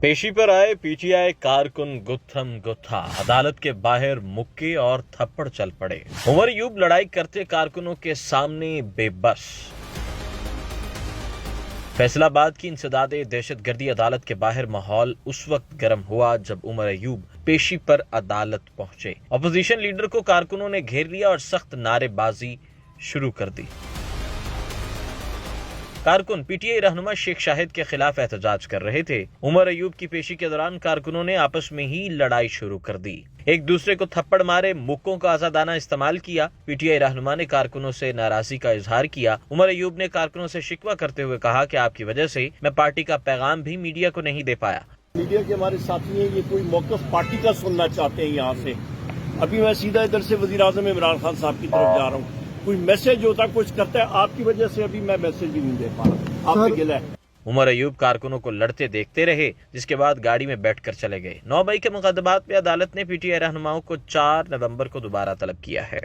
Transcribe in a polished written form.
पेशी पर आए पीटीआई कारकुन गुत्थम गुत्था, अदालत के बाहर मुक्के और थप्पड़ चल पड़े। उमर अयूब लड़ाई करते कारकुनों के सामने बेबस। फैसलाबाद की इंसदादे दहशतगर्दी अदालत के बाहर माहौल उस वक्त गर्म हुआ जब उमर अयूब पेशी पर अदालत पहुंचे। अपोजिशन लीडर को कारकुनों ने घेर लिया और सख्त नारेबाजी शुरू कर दी। कारकुन पीटीआई रहनुमा शेख शाहिद के खिलाफ एहतजाज कर रहे थे। उमर अयूब की पेशी के दौरान कारकुनों ने आपस में ही लड़ाई शुरू कर दी, एक दूसरे को थप्पड़ मारे, मुक्कों का आजादाना इस्तेमाल किया। पीटीआई रहनुमा ने कारकुनों से नाराजगी का इजहार किया। उमर अयूब ने कारकुनों से शिकवा करते हुए कहा कि आपकी वजह से मैं पार्टी का पैगाम भी मीडिया को नहीं दे पाया। मीडिया के हमारे साथी हैं, ये कोई मौक़िफ़ पार्टी का सुनना चाहते हैं। यहाँ से अभी मैं सीधा इधर से वज़ीर-ए-आज़म इमरान खान साहब की तरफ जा रहा हूँ। कोई मैसेज होता कुछ करता है, आपकी वजह से अभी मैं मैसेज भी नहीं दे पा रहा। आप पे गिला है। उमर अयूब कारकुनों को लड़ते देखते रहे, जिसके बाद गाड़ी में बैठकर चले गए। 9 मई के मुकदमात में अदालत ने पीटीआई रहनुमाओं को 4 नवंबर को दोबारा तलब किया है।